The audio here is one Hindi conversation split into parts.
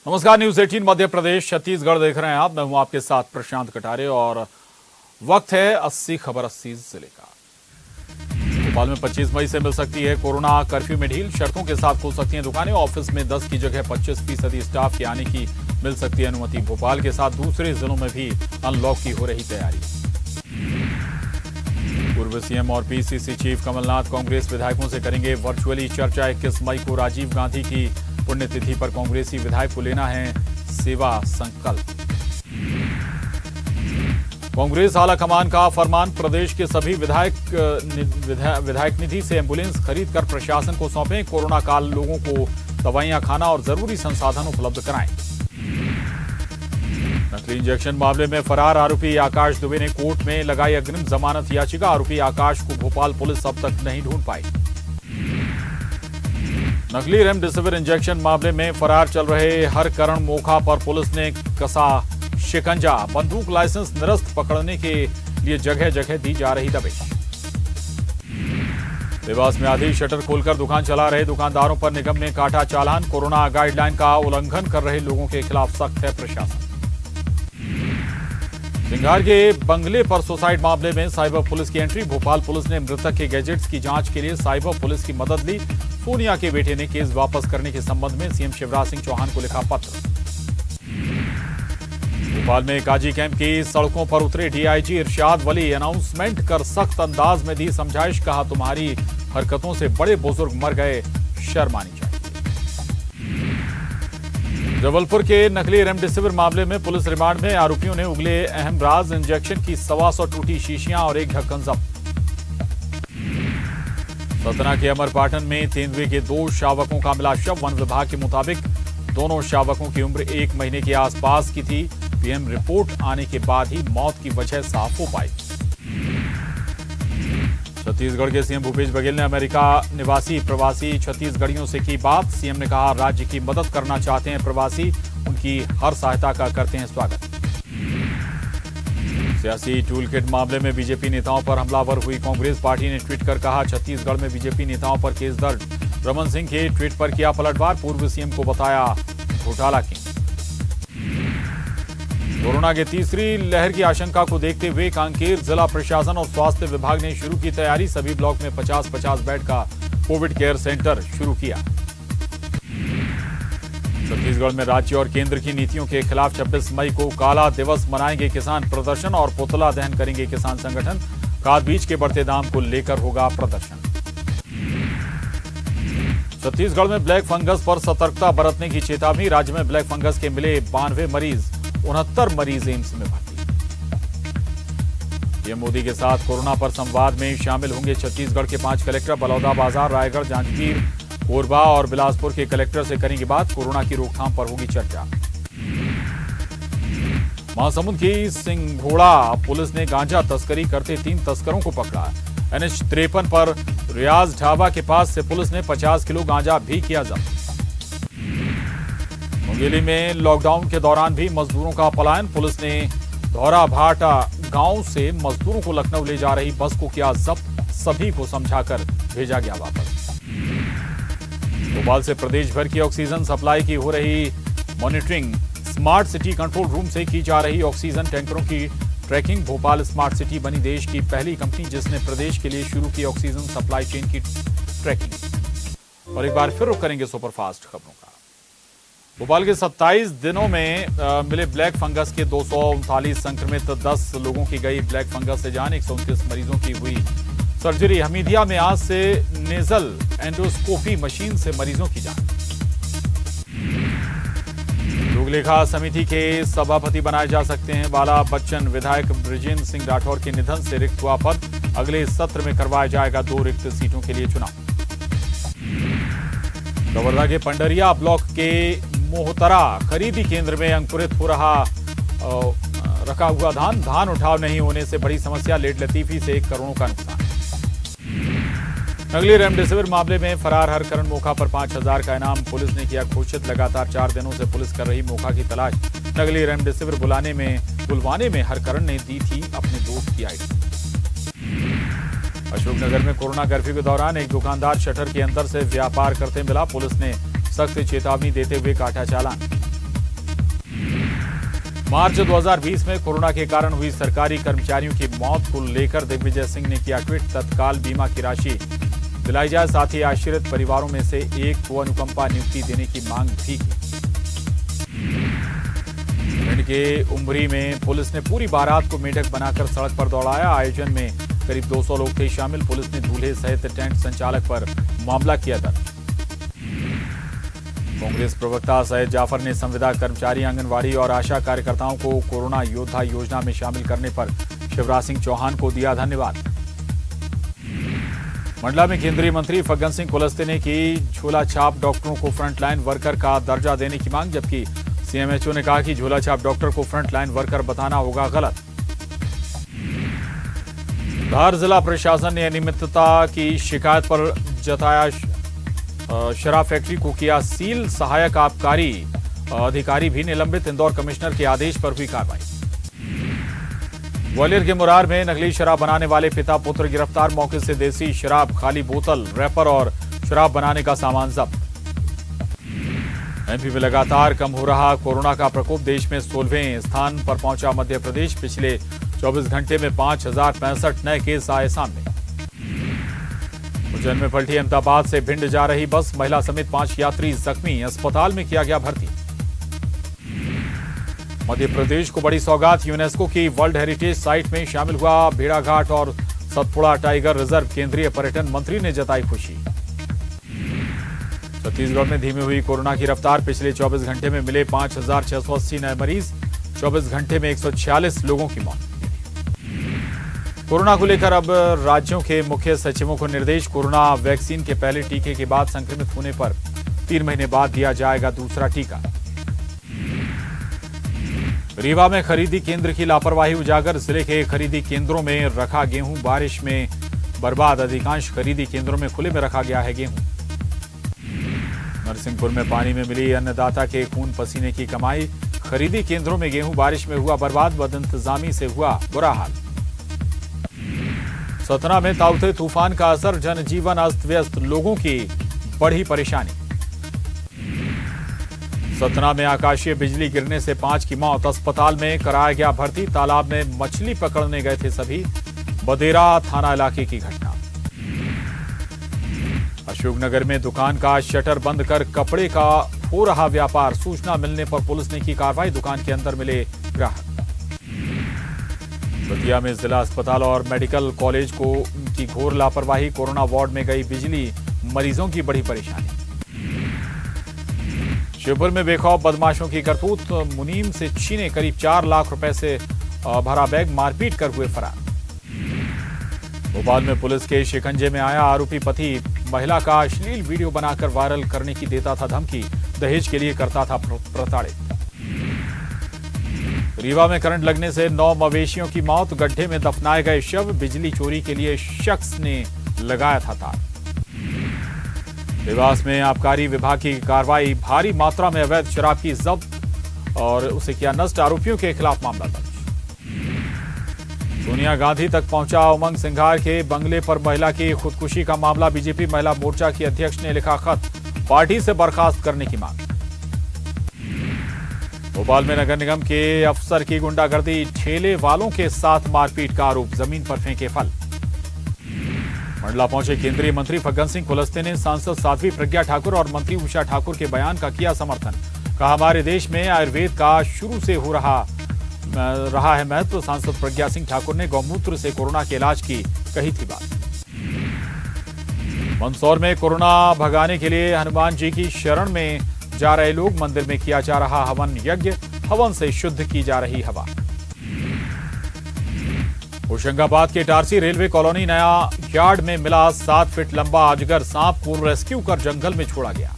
नमस्कार, न्यूज 18 मध्य प्रदेश छत्तीसगढ़ देख रहे हैं आप। मैं हूं आपके साथ प्रशांत कटारे और वक्त है 80 खबर 80 जिले का। भोपाल में 25 मई से मिल सकती है कोरोना कर्फ्यू में ढील। शर्तों के साथ खुल सकती हैं दुकानें। ऑफिस में 10 की जगह 25% स्टाफ के आने की मिल सकती है अनुमति। भोपाल के साथ दूसरे जिलों में भी अनलॉक की हो रही तैयारी। पूर्व सीएम और पीसीसी चीफ कमलनाथ कांग्रेस विधायकों से करेंगे वर्चुअली चर्चा। 21 मई को राजीव गांधी की पुण्यतिथि पर कांग्रेसी विधायक को लेना है सेवा संकल्प। कांग्रेस आला कमान का फरमान, प्रदेश के सभी विधायक निधि से एम्बुलेंस खरीद कर प्रशासन को सौंपें। कोरोना काल लोगों को दवाइयां, खाना और जरूरी संसाधन उपलब्ध कराएं। नकली इंजेक्शन मामले में फरार आरोपी आकाश दुबे ने कोर्ट में लगाई अग्रिम जमानत याचिका। आरोपी आकाश को भोपाल पुलिस अब तक नहीं ढूंढ पाई। नकली रेमडेसिविर इंजेक्शन मामले में फरार चल रहे हरकरण मोखा पर पुलिस ने कसा शिकंजा। बंदूक लाइसेंस निरस्त पकड़ने के लिए जगह जगह दी जा रही दबिश। देवास में आधी शटर खोलकर दुकान चला रहे दुकानदारों पर निगम ने काटा चालान। कोरोना गाइडलाइन का उल्लंघन कर रहे लोगों के खिलाफ सख्त है प्रशासन। सिंघार के बंगले पर सुसाइड मामले में साइबर पुलिस की एंट्री। भोपाल पुलिस ने मृतक के गैजेट्स की जांच के लिए साइबर पुलिस की मदद ली। सोनिया के बेटे ने केस वापस करने के संबंध में सीएम शिवराज सिंह चौहान को लिखा पत्र। भोपाल में काजी कैंप की सड़कों पर उतरे डीआईजी इरशाद वली। अनाउंसमेंट कर सख्त अंदाज में दी समझाइश। कहा, तुम्हारी हरकतों से बड़े बुजुर्ग मर गए, शर्म आनी चाहिए। जबलपुर के नकली रेमडेसिविर मामले में पुलिस रिमांड में। आरोपियों ने उगले अहम राज, इंजेक्शन की 125 टूटी शीशियां और एक ढक्कन जब्त। सतना के अमरपाटन में तेंदुए के 2 शावकों का मिला शव। वन विभाग के मुताबिक दोनों शावकों की उम्र 1 महीने के आसपास की थी। पीएम रिपोर्ट आने के बाद ही मौत की वजह साफ हो पाई। छत्तीसगढ़ के सीएम भूपेश बघेल ने अमेरिका निवासी प्रवासी छत्तीसगढ़ियों से की बात। सीएम ने कहा, राज्य की मदद करना चाहते हैं प्रवासी, उनकी हर सहायता का करते हैं स्वागत। सियासी टूल किट मामले में बीजेपी नेताओं पर हमलावर हुई कांग्रेस। पार्टी ने ट्वीट कर कहा, छत्तीसगढ़ में बीजेपी नेताओं पर केस दर्ज। रमन सिंह के ट्वीट पर किया पलटवार। पूर्व सीएम को बताया घोटाला किंग। कोरोना की तीसरी लहर की आशंका को देखते हुए कांकेर जिला प्रशासन और स्वास्थ्य विभाग ने शुरू की तैयारी। सभी ब्लॉक में 50-50 बेड का कोविड केयर सेंटर शुरू किया। छत्तीसगढ़ में राज्य और केंद्र की नीतियों के खिलाफ 26 मई को काला दिवस मनाएंगे किसान। प्रदर्शन और पुतला दहन करेंगे किसान संगठन। खाद बीज के बढ़ते दाम को लेकर होगा प्रदर्शन। छत्तीसगढ़ में ब्लैक फंगस पर सतर्कता बरतने की चेतावनी। राज्य में ब्लैक फंगस के मिले 92 मरीज, 69 मरीज एम्स में भर्ती। पीएम मोदी के साथ कोरोना पर संवाद में शामिल होंगे छत्तीसगढ़ के 5 कलेक्टर। बलौदाबाजार, रायगढ़, जांजगीर, कोरबा और बिलासपुर के कलेक्टर से करेंगे बात। कोरोना की रोकथाम पर होगी चर्चा। महासमुंद की सिंघोड़ा पुलिस ने गांजा तस्करी करते 3 तस्करों को पकड़ा। NH 53 पर रियाज ढाबा के पास से पुलिस ने 50 किलो गांजा भी किया जब्त। मुंगेली में लॉकडाउन के दौरान भी मजदूरों का पलायन। पुलिस ने धौरा भाटा गांव से मजदूरों को लखनऊ ले जा रही बस को किया जब्त। सभी को समझाकर भेजा गया वापस। भोपाल से प्रदेश भर की ऑक्सीजन सप्लाई की हो रही monitoring. Smart city control room से की जा रही ऑक्सीजन टैंकरों की ट्रैकिंग। भोपाल स्मार्ट सिटी बनी देश की पहली कंपनी जिसने प्रदेश के लिए शुरू की ऑक्सीजन सप्लाई चेन की ट्रैकिंग। और एक बार फिर रुक करेंगे सुपरफास्ट खबरों का। भोपाल के 27 दिनों में मिले ब्लैक फंगस के 239 संक्रमित। 10 लोगों की गई ब्लैक फंगस से जान। 129 मरीजों की हुई सर्जरी। हमीदिया में आज से नेजल एंडोस्कोपी मशीन से मरीजों की जांच। लोकलेखा समिति के सभापति बनाए जा सकते हैं बाला बच्चन। विधायक बृजेंद्र सिंह राठौर के निधन से रिक्त हुआ पद। अगले सत्र में करवाया जाएगा 2 रिक्त सीटों के लिए चुनाव। कवर्धा के पंडरिया ब्लॉक के मोहतरा खरीदी केंद्र में अंकुरित हो रखा हुआ धान उठाव नहीं होने से बड़ी समस्या। लेट लतीफी से 1 करोड़ का नुकसान। नकली रेमडेसिविर मामले में फरार हरकरण मोखा पर 5000 का इनाम पुलिस ने किया घोषित। लगातार 4 दिनों से पुलिस कर रही मोखा की तलाश। नकली रेमडेसिविर बुलवाने में हरकरण ने दी थी अपने दोस्त की आईडी। अशोकनगर में कोरोना कर्फ्यू के दौरान एक दुकानदार शटर के अंदर से व्यापार करते मिला। पुलिस ने सख्त चेतावनी देते हुए काटा चालान। मार्च 2020 में कोरोना के कारण हुई सरकारी कर्मचारियों की मौत को लेकर दिग्विजय सिंह ने किया ट्वीट। तत्काल बीमा की राशि दिलाई जाए, साथ ही आश्रित परिवारों में से एक को अनुकंपा नियुक्ति देने की मांग भी की। भिंड के उमरी में पुलिस ने पूरी बारात को मेढक बनाकर सड़क पर दौड़ाया। आयोजन में करीब 200 लोग थे शामिल। पुलिस ने दूल्हे सहित टेंट संचालक पर मामला किया दर्ज। कांग्रेस प्रवक्ता सैयद जाफर ने संविदा कर्मचारी, आंगनवाड़ी और आशा कार्यकर्ताओं को कोरोना योद्धा योजना में शामिल करने पर शिवराज सिंह चौहान को दिया धन्यवाद। मंडला में केंद्रीय मंत्री फग्गन सिंह कुलस्ते ने की झोला छाप डॉक्टरों को फ्रंटलाइन वर्कर का दर्जा देने की मांग, जबकि सीएमएचओ ने कहा कि झोला छाप डॉक्टर को फ्रंटलाइन वर्कर बताना होगा गलत। धार जिला प्रशासन ने अनियमितता की शिकायत पर जताया शराब फैक्ट्री को किया सील, सहायक आबकारी अधिकारी भी निलंबित। इंदौर कमिश्नर के आदेश पर हुई कार्रवाई। ग्वालियर के मुरार में नकली शराब बनाने वाले पिता पुत्र गिरफ्तार। मौके से देसी शराब, खाली बोतल, रैपर और शराब बनाने का सामान जब्त। एमपी में लगातार कम हो रहा कोरोना का प्रकोप। देश में 16वें स्थान पर पहुंचा मध्य प्रदेश। पिछले 24 घंटे में 5065 नए केस आए सामने। उज्जैन में पलटी अहमदाबाद से भिंड जा रही बस, महिला समेत 5 यात्री जख्मी, अस्पताल में किया गया भर्ती। मध्य प्रदेश को बड़ी सौगात, यूनेस्को की वर्ल्ड हेरिटेज साइट में शामिल हुआ भेड़ाघाट और सतपुड़ा टाइगर रिजर्व। केंद्रीय पर्यटन मंत्री ने जताई खुशी। छत्तीसगढ़ में धीमी हुई कोरोना की रफ्तार। पिछले 24 घंटे में मिले 5680 नए मरीज। 24 घंटे में 146 लोगों की मौत। कोरोना को लेकर अब राज्यों के मुख्य सचिवों को निर्देश। कोरोना वैक्सीन के पहले टीके के बाद संक्रमित होने पर 3 महीने बाद दिया जाएगा दूसरा टीका। रीवा में खरीदी केंद्र की लापरवाही उजागर। जिले के खरीदी केंद्रों में रखा गेहूं बारिश में बर्बाद। अधिकांश खरीदी केंद्रों में खुले में रखा गया है गेहूं। नरसिंहपुर में पानी में मिली अन्नदाता के खून पसीने की कमाई। खरीदी केंद्रों में गेहूं बारिश में हुआ बर्बाद। बदइंतजामी से हुआ बुरा हाल। सतना में ताउते तूफान का असर, जनजीवन अस्त व्यस्त, लोगों की बढ़ी परेशानी। सतना में आकाशीय बिजली गिरने से 5 की मौत। अस्पताल में कराया गया भर्ती। तालाब में मछली पकड़ने गए थे सभी। बदेरा थाना इलाके की घटना। अशोकनगर में दुकान का शटर बंद कर कपड़े का हो रहा व्यापार। सूचना मिलने पर पुलिस ने की कार्रवाई। दुकान के अंदर मिले ग्राहक। बतिया में जिला अस्पताल और मेडिकल कॉलेज को की घोर लापरवाही। कोरोना वार्ड में गई बिजली, मरीजों की बड़ी परेशानी। शिवपुर में बेखौफ बदमाशों की करतूत। मुनीम से छीने करीब 4 लाख रुपए से भरा बैग, मारपीट कर हुए फरार। भोपाल में पुलिस के शिकंजे में आया आरोपी पति। महिला का अश्लील वीडियो बनाकर वायरल करने की देता था धमकी। दहेज के लिए करता था प्रताड़ित। रीवा में करंट लगने से 9 मवेशियों की मौत। गड्ढे में दफनाए गए शव। बिजली चोरी के लिए शख्स ने लगाया था तार। देवास में आबकारी विभाग की कार्रवाई। भारी मात्रा में अवैध शराब की जब्त और उसे किया नष्ट। आरोपियों के खिलाफ मामला दर्ज। सोनिया गांधी तक पहुंचा उमंग सिंघार के बंगले पर महिला की खुदकुशी का मामला। बीजेपी महिला मोर्चा की अध्यक्ष ने लिखा खत, पार्टी से बर्खास्त करने की मांग। भोपाल में नगर निगम के अफसर की गुंडागर्दी। ठेले वालों के साथ मारपीट का आरोप। जमीन पर फेंके फल। मंडला पहुंचे केंद्रीय मंत्री फग्गन सिंह कुलस्ते ने सांसद साध्वी प्रज्ञा ठाकुर और मंत्री उषा ठाकुर के बयान का किया समर्थन। कहा, हमारे देश में आयुर्वेद का शुरू से हो रहा है महत्व। सांसद प्रज्ञा सिंह ठाकुर ने गौमूत्र से कोरोना के इलाज की कही थी बात। मंदसौर में कोरोना भगाने के लिए हनुमान जी की शरण में जा रहे लोग। मंदिर में किया जा रहा हवन यज्ञ। हवन से शुद्ध की जा रही हवा। होशंगाबाद के टारसी रेलवे कॉलोनी नया यार्ड में मिला 7 फीट लंबा अजगर सांप को रेस्क्यू कर जंगल में छोड़ा गया।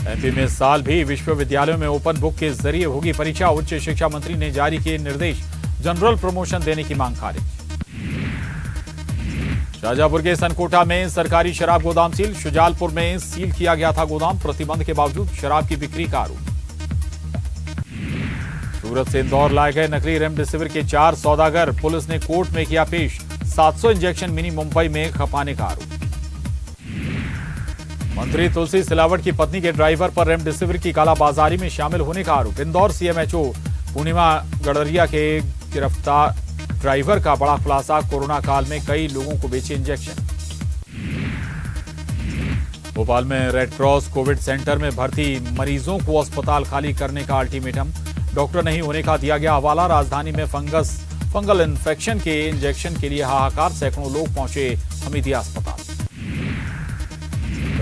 एमपी में इस साल भी विश्वविद्यालयों में ओपन बुक के जरिए होगी परीक्षा। उच्च शिक्षा मंत्री ने जारी किए निर्देश। जनरल प्रमोशन देने की मांग खारिज। शाहजहांपुर के सनकोटा में सरकारी शराब गोदाम सील। शुजालपुर में सील किया गया था गोदाम। प्रतिबंध के बावजूद शराब की बिक्री का आरोप। सूरत से इंदौर लाए गए नकली रेमडेसिविर के 4 सौदागर। पुलिस ने कोर्ट में किया पेश। 700 इंजेक्शन मिनी मुंबई में खपाने का आरोप। मंत्री तुलसी सिलावट की पत्नी के ड्राइवर पर रेमडेसिविर की कालाबाजारी में शामिल होने का आरोप। इंदौर सीएमएचओ पूर्णिमा गडरिया के गिरफ्तार ड्राइवर का बड़ा खुलासा। कोरोना काल में कई लोगों को बेचे इंजेक्शन। भोपाल में रेड क्रॉस कोविड सेंटर में भर्ती मरीजों को अस्पताल खाली करने का अल्टीमेटम। डॉक्टर नहीं होने का दिया गया हवाला। राजधानी में फंगल इन्फेक्शन के इंजेक्शन के लिए हाहाकार। सैकड़ों लोग पहुंचे हमीदिया अस्पताल।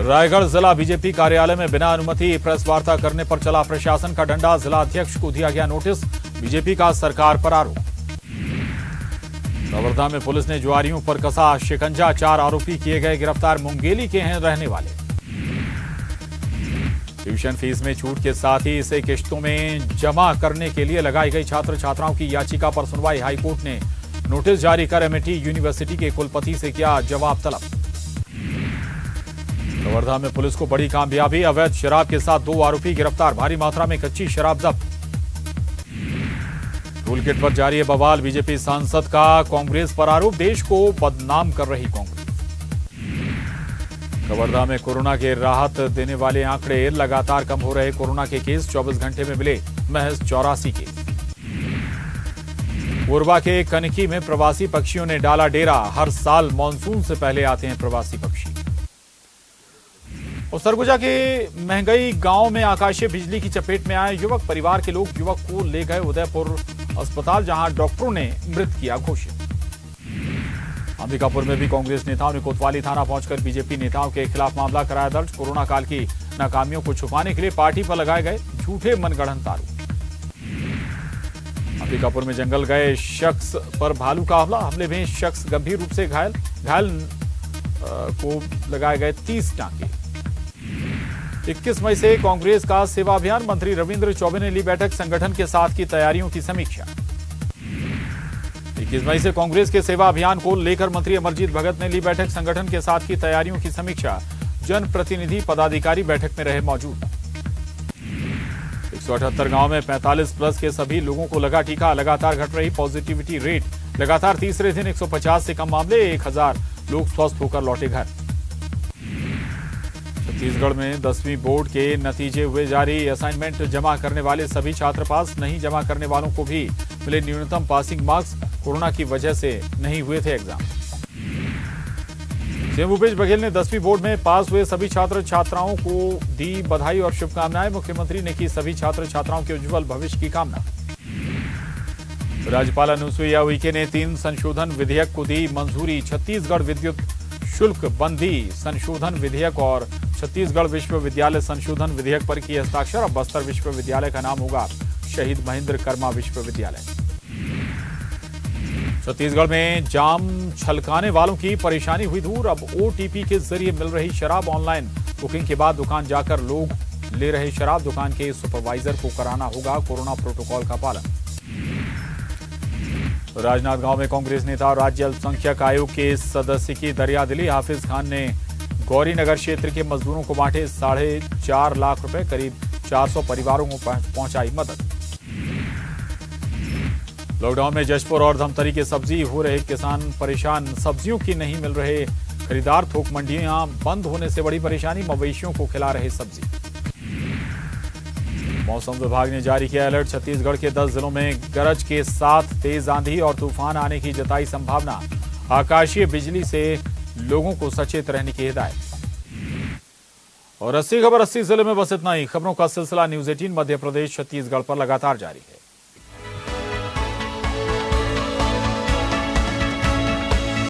रायगढ़ जिला बीजेपी कार्यालय में बिना अनुमति प्रेस वार्ता करने पर चला प्रशासन का डंडा। जिला अध्यक्ष को दिया गया नोटिस। बीजेपी का सरकार पर आरोप। कवर्धा में पुलिस ने जुआरियों पर कसा शिकंजा। 4 आरोपी किए गए गिरफ्तार। मुंगेली के हैं रहने वाले। ट्यूशन फीस में छूट के साथ ही इसे किश्तों में जमा करने के लिए लगाई गई छात्र छात्राओं की याचिका पर सुनवाई। हाईकोर्ट ने नोटिस जारी कर एमआईटी यूनिवर्सिटी के कुलपति से किया जवाब तलब। कवर्धा में पुलिस को बड़ी कामयाबी। अवैध शराब के साथ 2 आरोपी गिरफ्तार। भारी मात्रा में कच्ची शराब जब्त। टूल किट पर जारी है बवाल। बीजेपी सांसद का कांग्रेस पर आरोप। देश को बदनाम कर रही कांग्रेस। कवर्धा में कोरोना के राहत देने वाले आंकड़े लगातार कम हो रहे। कोरोना के केस 24 घंटे में मिले महज 84 केस। कोरबा के कनकी में प्रवासी पक्षियों ने डाला डेरा। हर साल मानसून से पहले आते हैं प्रवासी पक्षी। और सरगुजा के महंगाई गांव में आकाशीय बिजली की चपेट में आए युवक। परिवार के लोग युवक को ले गए उदयपुर अस्पताल, जहां डॉक्टरों ने मृत किया घोषित। अंबिकापुर में भी कांग्रेस नेताओं ने कोतवाली थाना पहुंचकर बीजेपी नेताओं के खिलाफ मामला कराया दर्ज। कोरोना काल की नाकामियों को छुपाने के लिए पार्टी पर लगाए गए झूठे मनगढ़ंत आरोप। अंबिकापुर में जंगल गए शख्स पर भालू का हमला। हमले में शख्स गंभीर रूप से घायल को लगाए गए 30 टांके। 21 मई से कांग्रेस का सेवा अभियान। मंत्री रविंद्र चौबे ने ली बैठक। संगठन के साथ की तैयारियों की समीक्षा। 21 मई से कांग्रेस के सेवा अभियान को लेकर मंत्री अमरजीत भगत ने ली बैठक। संगठन के साथ की तैयारियों की समीक्षा। जनप्रतिनिधि पदाधिकारी बैठक में रहे मौजूद। 178 गांव में 45 प्लस के सभी लोगों को लगा टीका। लगातार घट रही पॉजिटिविटी रेट। लगातार तीसरे दिन 150 से कम मामले। 1000 लोग स्वस्थ होकर लौटे घर। छत्तीसगढ़ में 10वीं बोर्ड के नतीजे हुए जारी। असाइनमेंट जमा करने वाले सभी छात्र पास। नहीं जमा करने वालों को भी मिले न्यूनतम पासिंग मार्क्स। कोरोना की वजह से नहीं हुए थे एग्जाम। सीएम भूपेश बघेल ने 10वीं बोर्ड में पास हुए सभी छात्र छात्राओं को दी बधाई और शुभकामनाएं। मुख्यमंत्री ने की सभी छात्र छात्राओं के उज्जवल भविष्य की कामना। राज्यपाल अनुसुईया उइके ने 3 संशोधन विधेयक को दी मंजूरी। छत्तीसगढ़ विद्युत शुल्क बंदी संशोधन विधेयक और छत्तीसगढ़ विश्वविद्यालय संशोधन विधेयक पर किए हस्ताक्षर। अब बस्तर विश्वविद्यालय का नाम होगा शहीद महेंद्र कर्मा विश्वविद्यालय। छत्तीसगढ़ में जाम छलकाने वालों की परेशानी हुई दूर। अब ओटीपी के जरिए मिल रही शराब। ऑनलाइन बुकिंग के बाद दुकान जाकर लोग ले रहे शराब। दुकान के सुपरवाइजर को कराना होगा कोरोना प्रोटोकॉल का पालन। राजनांदगांव में कांग्रेस नेता और राज्य अल्पसंख्यक आयोग के सदस्य की दरियादिली। हाफिज खान ने गौरीनगर क्षेत्र के मजदूरों को बांटे 4.5 लाख रुपए। करीब 400 परिवारों को पहुंचाई मदद। लॉकडाउन में जशपुर और धमतरी के सब्जी हो रहे किसान परेशान। सब्जियों की नहीं मिल रहे खरीदार। थोक मंडियां बंद होने से बड़ी परेशानी। मवेशियों को खिला रहे सब्जी। मौसम विभाग ने जारी किया अलर्ट। छत्तीसगढ़ के 10 जिलों में गरज के साथ तेज आंधी और तूफान आने की जताई संभावना। आकाशीय बिजली से लोगों को सचेत रहने की हिदायत। और 80 खबर 80 जिले में बस इतना ही। खबरों का सिलसिला न्यूज़ 18 मध्य प्रदेश छत्तीसगढ़ पर लगातार जारी है।